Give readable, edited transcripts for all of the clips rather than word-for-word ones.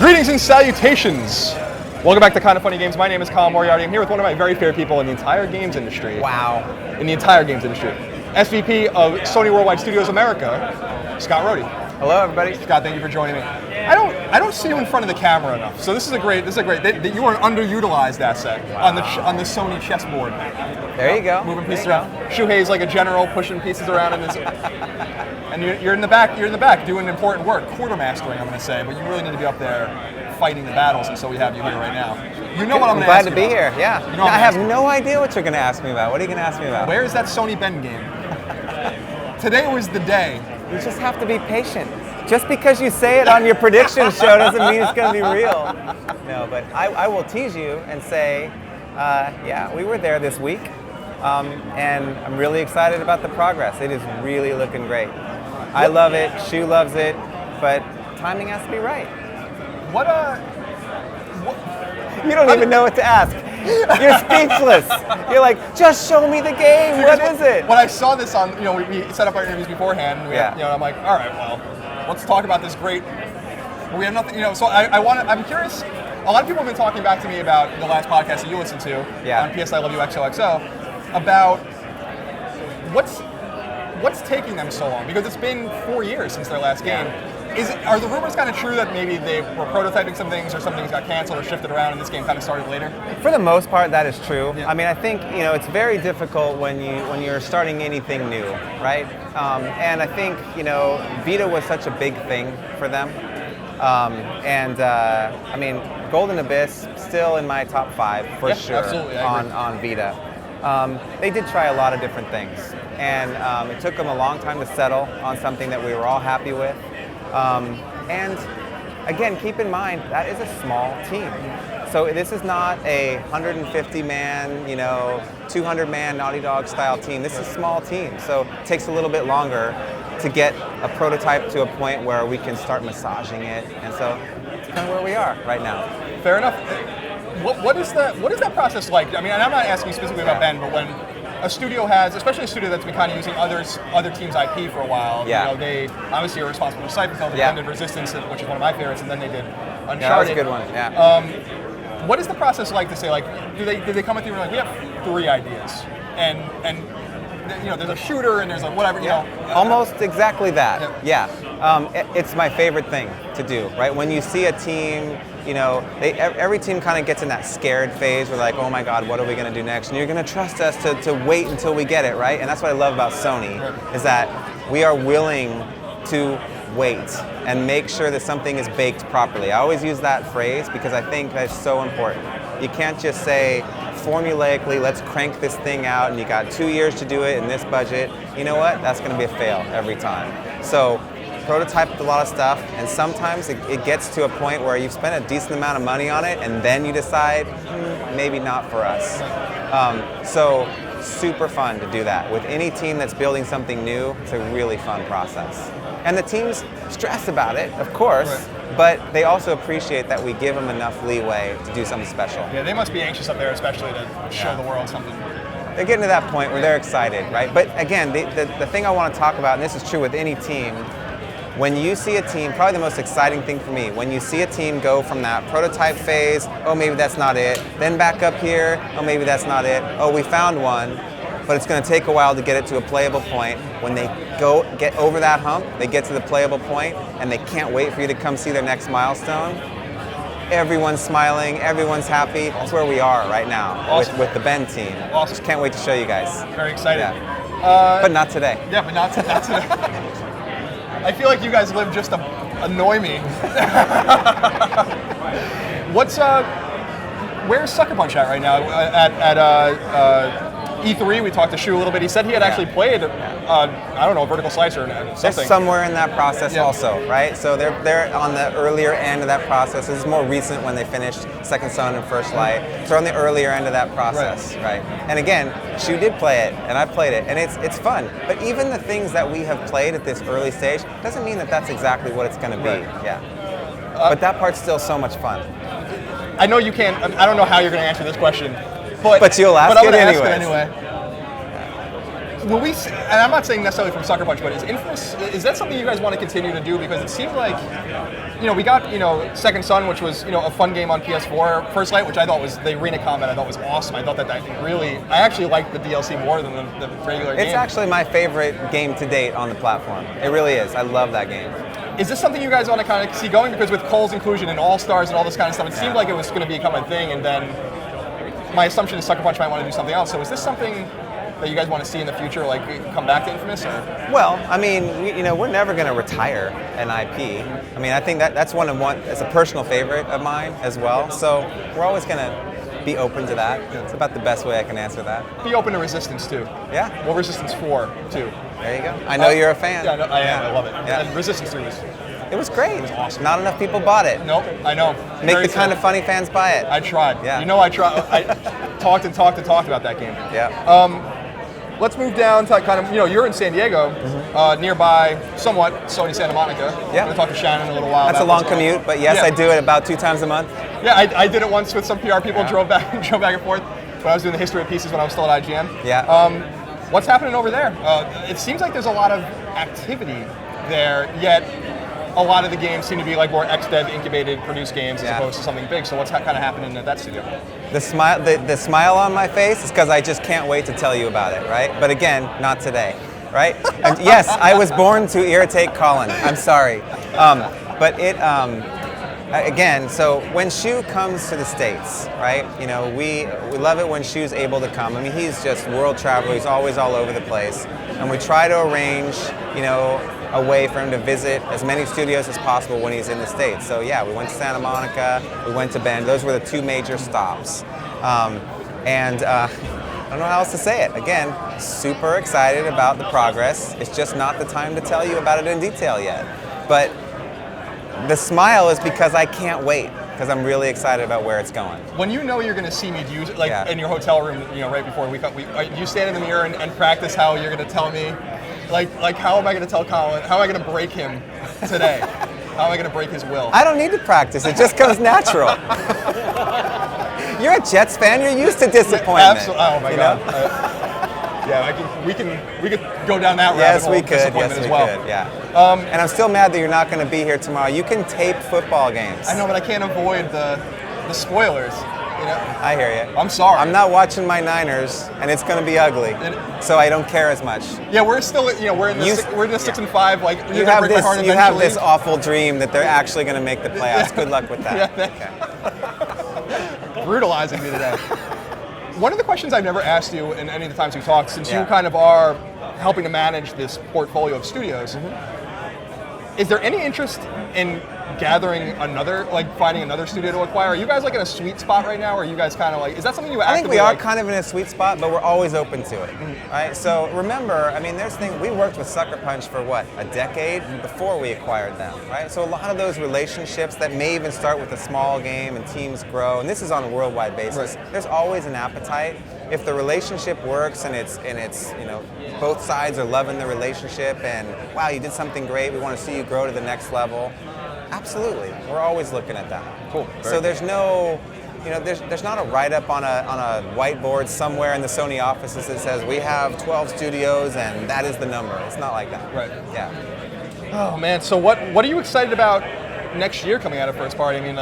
Greetings and salutations. Welcome back to Kind of Funny Games. My name is Colin. I'm here with one of my very favorite people in the entire games industry. Wow. In the entire games industry. SVP of Sony Worldwide Studios America, Scott Rohde. Hello, everybody. Scott, thank you for joining me. I don't see you in front of the camera enough, so this is a great. You are an underutilized asset on the Sony chessboard. There you go. Moving pieces around. Shuhei's like a general, pushing pieces around in his. And you're in the back. You're in the back doing important work, quartermastering. I'm going to say, but you really need to be up there fighting the battles, and so we have you here right now. You know what I'm going to ask you about. Glad to be here. Yeah. You know I have no idea what you're going to ask me about. What are you going to ask me about? Where is that Sony Bend game? Today was the day. You just have to be patient. Just because you say it on your prediction show doesn't mean it's going to be real. No, but I will tease you and say, yeah, we were there this week, and I'm really excited about the progress. It is really looking great. I love it. Shu loves it, but timing has to be right. You don't even know what to ask. You're speechless. You're like, just show me the game. What is it? When I saw this on, we set up our interviews beforehand. I'm like, all right, well, let's talk about this great. We have nothing, So I'm curious. A lot of people have been talking back to me about the last podcast that you listened to on PS I Love You XOXO about what's taking them so long, because it's been 4 years since their last game. Are the rumors kind of true that maybe they were prototyping some things, or some things got canceled or shifted around and this game kind of started later? For the most part, that is true. Yeah. I mean, I think it's very difficult when you're starting anything new, right? And I think Vita was such a big thing for them, I mean, Golden Abyss still in my top 5 for sure. Absolutely, on Vita. They did try a lot of different things, and it took them a long time to settle on something that we were all happy with. And again, keep in mind, that is a small team. So this is not a 150-man, 200-man Naughty Dog style team. This is a small team, so it takes a little bit longer to get a prototype to a point where we can start massaging it. And so it's kind of where we are right now. Fair enough. What is that process like? I mean, and I'm not asking specifically about Ben, but when a studio has, especially a studio that's been kind of using other teams' IP for a while, they obviously are responsible for Cyberpunk, they ended Resistance, which is one of my favorites, and then they did Uncharted. Yeah, that was a good one. Yeah. What is the process like to say, like, do they come with you and like, we have 3 ideas, and there's a shooter and there's a whatever, Almost exactly that. Yeah. It's my favorite thing to do, right? When you see a team, every team kind of gets in that scared phase where like, oh my God, what are we going to do next? And you're going to trust us to wait until we get it, right? And that's what I love about Sony, is that we are willing to wait and make sure that something is baked properly. I always use that phrase because I think that's so important. You can't just say formulaically, let's crank this thing out and you got 2 years to do it in this budget. You know what? That's going to be a fail every time. So prototyped a lot of stuff, and sometimes it gets to a point where you've spent a decent amount of money on it and then you decide, maybe not for us. So super fun to do that. With any team that's building something new, it's a really fun process. And the teams stress about it, of course, but they also appreciate that we give them enough leeway to do something special. Yeah, they must be anxious up there, especially to show the world something. They're getting to that point where they're excited, right? But again, the thing I want to talk about, and this is true with any team, when you see a team, probably the most exciting thing for me, when you see a team go from that prototype phase, oh, maybe that's not it, then back up here, oh, maybe that's not it, oh, we found one, but it's going to take a while to get it to a playable point. When they get over that hump, they get to the playable point, and they can't wait for you to come see their next milestone. Everyone's smiling, everyone's happy. That's where we are right now with the Bend team. Awesome. Just can't wait to show you guys. Very excited. Yeah. But not today. Yeah, but not today. I feel like you guys live just to annoy me. Where's Sucker Punch at right now? At E3, we talked to Shu a little bit. He said he had actually played, I don't know, a vertical slicer or something. They're somewhere in that process also, right? So they're on the earlier end of that process. This is more recent when they finished Second Son and First Light. So they're on the earlier end of that process, right? And again, Shu did play it, and I played it, and it's fun. But even the things that we have played at this early stage doesn't mean that that's exactly what it's going to be. Right. Yeah. But that part's still so much fun. I know you can't. I don't know how you're going to answer this question. But you'll ask it anyways. anyway. will we see, and I'm not saying necessarily from Sucker Punch, but is Infamous, is that something you guys want to continue to do? Because it seems like, we got, Second Son, which was, a fun game on PS4. First Light, which I thought was, the arena combat I thought was awesome. I thought that I actually liked the DLC more than the regular game. It's actually my favorite game to date on the platform. It really is. I love that game. Is this something you guys want to kind of see going? Because with Cole's inclusion in All-Stars and all this kind of stuff, it seemed like it was going to become a thing, and then my assumption is Sucker Punch might want to do something else. So is this something that you guys want to see in the future, like come back to Infamous? Or? Well, I mean, we're never going to retire an IP. I mean, I think that's it's a personal favorite of mine as well. So we're always going to be open to that. It's about the best way I can answer that. Be open to Resistance too. Yeah. Well, Resistance 4 too. There you go. I know you're a fan. Yeah, I am. I love it. Yeah. And Resistance 3 it was great. It was awesome. Not enough people bought it. Nope, I know. Make Very the kind of funny fans buy it. I tried. Yeah. I tried. I talked about that game. Yeah. Let's move down to kind of, you're in San Diego, nearby, somewhat, Sony Santa Monica. Yeah. I'm going to talk to Shannon in a little while. That's a long commute, but yes, I do it about 2 times a month. Yeah, I did it once with some PR people, drove back and forth when I was doing the history of pieces when I was still at IGN. Yeah. What's happening over there? It seems like there's a lot of activity there, yet a lot of the games seem to be like more ex-dev incubated, produced games as opposed to something big. So what's kind of happening at that studio? The smile on my face is because I just can't wait to tell you about it, right? But again, not today, right? And yes, I was born to irritate Colin. I'm sorry, but it. Again, so when Shu comes to the States, right? We love it when Shu's able to come. I mean, he's just world traveler. He's always all over the place, and we try to arrange, a way for him to visit as many studios as possible when he's in the States. So yeah, we went to Santa Monica, we went to Bend. Those were the 2 major stops, and I don't know how else to say it. Again, super excited about the progress. It's just not the time to tell you about it in detail yet, but. The smile is because I can't wait, because I'm really excited about where it's going. When you're going to see me, do you, in your hotel room, right before you stand in the mirror and practice how you're going to tell me, like how am I going to tell Colin, how am I going to break him today? How am I going to break his will? I don't need to practice, it just comes natural. You're a Jets fan, you're used to disappointment. Absolutely, oh my God. Yeah, we could go down that route. Yes, we could. Yes, we could. Yeah. And I'm still mad that you're not going to be here tomorrow. You can tape football games. I know, but I can't avoid the spoilers. I hear you. I'm sorry. I'm not watching my Niners, and it's going to be ugly. So I don't care as much. Yeah, we're still, we're in the 6 and 5. Like you have this awful dream that they're actually going to make the playoffs. Good luck with that. Yeah, brutalizing me today. One of the questions I've never asked you in any of the times we talked, since you kind of are helping to manage this portfolio of studios, is there any interest in gathering finding another studio to acquire? Are you guys in a sweet spot right now, or are you guys kind of is that something you actively I think we are kind of in a sweet spot, but we're always open to it, right? So remember, I mean, we worked with Sucker Punch for a decade before we acquired them, right? So a lot of those relationships that may even start with a small game and teams grow, and this is on a worldwide basis, there's always an appetite. If the relationship works and it's both sides are loving the relationship and wow, you did something great, we want to see you grow to the next level. Absolutely, we're always looking at that. Cool. So there's no, there's not a write-up on a whiteboard somewhere in the Sony offices that says we have 12 studios and that is the number. It's not like that. Right. Yeah. Oh man, so what are you excited about next year coming out of first party? I mean,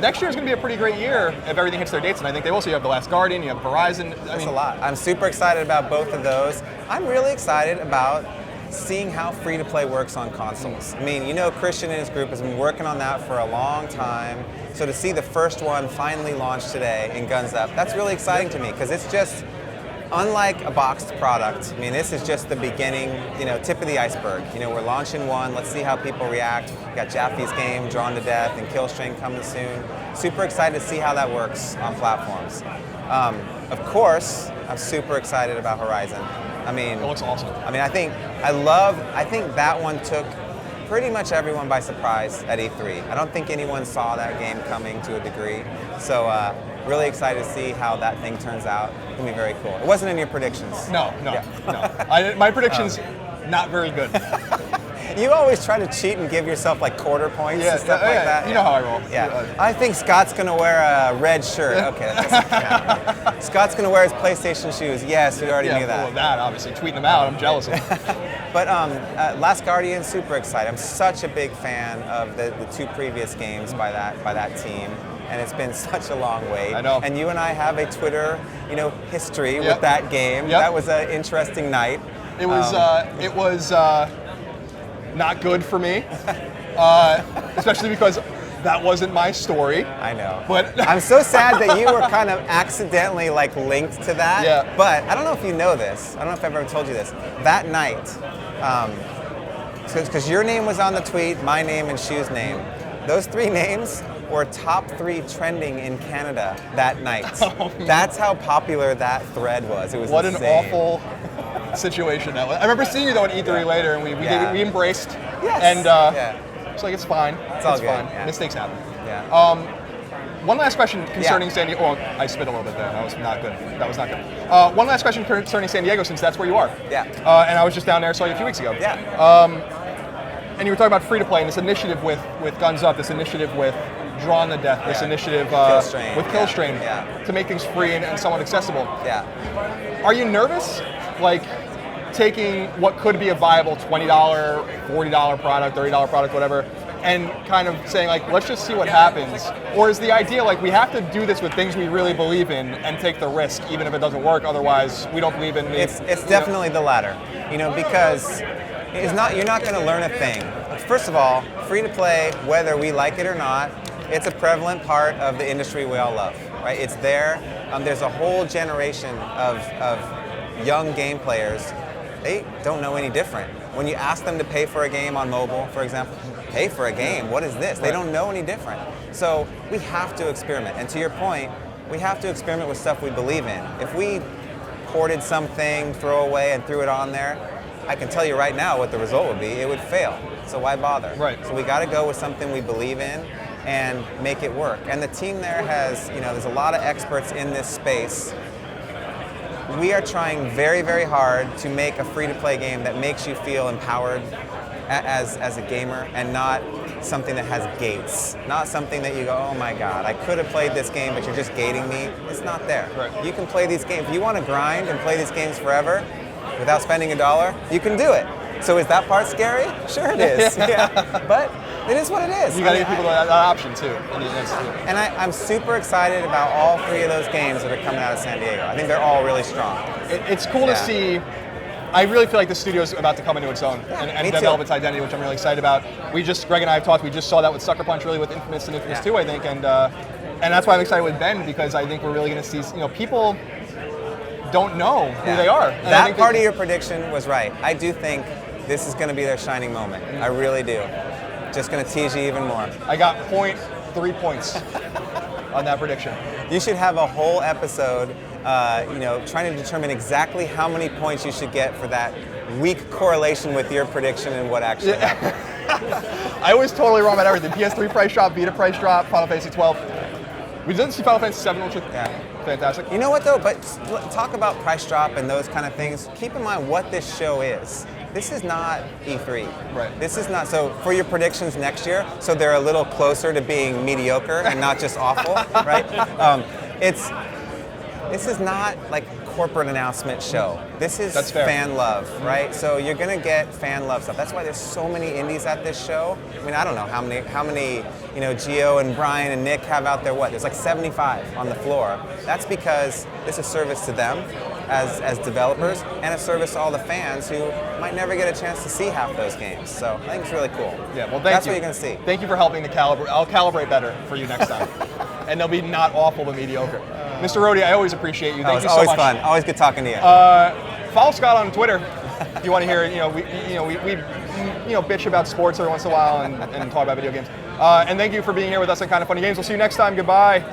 next year is going to be a pretty great year if everything hits their dates, and I think they also have The Last Guardian, you have Horizon. That's a lot. I'm super excited about both of those. I'm really excited about seeing how free-to-play works on consoles. I mean, Christian and his group has been working on that for a long time, so to see the first one finally launch today in Guns Up, that's really exciting to me, because it's just, unlike a boxed product, I mean, this is just the beginning, tip of the iceberg. We're launching one, let's see how people react. We got Jaffe's game, Drawn to Death, and Killstring coming soon. Super excited to see how that works on platforms. Of course, I'm super excited about Horizon. I mean, it looks awesome. I mean, I think that one took pretty much everyone by surprise at E3. I don't think anyone saw that game coming to a degree. So really excited to see how that thing turns out. It's gonna be very cool. It wasn't in your predictions. No. My predictions, not very good. You always try to cheat and give yourself like quarter points and stuff like that. You know how I roll. Yeah. I think Scott's going to wear a red shirt. Okay, that doesn't count. Scott's going to wear his PlayStation shoes. Yes, we already knew that. Well, that, obviously. Tweeting them out, I'm jealous of. But Last Guardian, super excited. I'm such a big fan of the 2 previous games by that team. And it's been such a long wait. I know. And you and I have a Twitter, history with that game. That was an interesting night. It was not good for me, especially because that wasn't my story. I know. But I'm so sad that you were kind of accidentally linked to that. Yeah. But I don't know if you know this. I don't know if I've ever told you this. That night, because your name was on the tweet, my name, and Shu's name. Those 3 names were top 3 trending in Canada that night. Oh, that's how popular that thread was. It was what insane. an awful situation that was. I remember seeing you though at E3 later, and we embraced. Yes. And it's like it's fine. It's all good. Fine. Yeah. Mistakes happen. Yeah. One last question concerning San Diego. Oh, I spit a little bit there. That was not good. One last question concerning San Diego, since that's where you are. Yeah. And I was just down there, saw you a few weeks ago. Yeah. And you were talking about free to play and this initiative with Guns Up, this initiative with Drawn to Death, this initiative with Killstrain to make things free and somewhat accessible. Yeah. Are you nervous, taking what could be a viable $20, $40 product, $30 product, whatever, and kind of saying let's just see what happens? Or is the idea we have to do this with things we really believe in and take the risk even if it doesn't work, otherwise we don't believe in it? It's definitely the latter, because you're not going to learn a thing. First of all, free to play, whether we like it or not, it's a prevalent part of the industry we all love, right? It's there. There's a whole generation of young game players. They don't know any different. When you ask them to pay for a game on mobile, for example, pay for a game, what is this? They don't know any different. So we have to experiment. And to your point, we have to experiment with stuff we believe in. If we ported something, throw away, and threw it on there, I can tell you right now what the result would be. It would fail. So why bother? Right. So we got to go with something we believe in and make it work. And the team there has, there's a lot of experts in this space. We are trying very, very hard to make a free-to-play game that makes you feel empowered as a gamer and not something that has gates. Not something that you go, oh my God, I could have played this game, but you're just gating me. It's not there. Right. You can play these games. If you want to grind and play these games forever without spending $1, you can do it. So is that part scary? Sure it is. But it is what it is. You got to give people that option too. And I'm super excited about all 3 of those games that are coming out of San Diego. I think they're all really strong. It's cool to see. I really feel like the studio's about to come into its own and develop its identity, which I'm really excited about. Greg and I have talked. We just saw that with Sucker Punch, really with Infamous and Infamous 2, I think, and that's why I'm excited with Bend, because I think we're really going to see. People don't know who they are. And that part of your prediction was right. I do think this is going to be their shining moment. I really do. Just going to tease you even more. I got 0.3 points on that prediction. You should have a whole episode, trying to determine exactly how many points you should get for that weak correlation with your prediction and what actually happened. I was totally wrong about everything. PS3 price drop, Vita price drop, Final Fantasy 12. We didn't see Final Fantasy 7, which was fantastic. You know what though? But talk about price drop and those kind of things. Keep in mind what this show is. This is not E3. Right. This is not, so for your predictions next year, so they're a little closer to being mediocre and not just awful, right? This is not like corporate announcement show. This is fan love, right? So you're gonna get fan love stuff. That's why there's so many indies at this show. I mean, I don't know how many Gio and Brian and Nick have out there. There's like 75 on the floor. That's because this is a service to them as developers and a service to all the fans who might never get a chance to see half those games. So I think it's really cool. Yeah, well, that's what you're gonna see. Thank you for helping to calibrate. I'll calibrate better for you next time, and they'll be not awful but mediocre. Mr. Rohde, I always appreciate you. Thank you so much. Always fun. Always good talking to you. Follow Scott on Twitter if you want to hear. We bitch about sports every once in a while and talk about video games. And thank you for being here with us on Kind of Funny Games. We'll see you next time. Goodbye.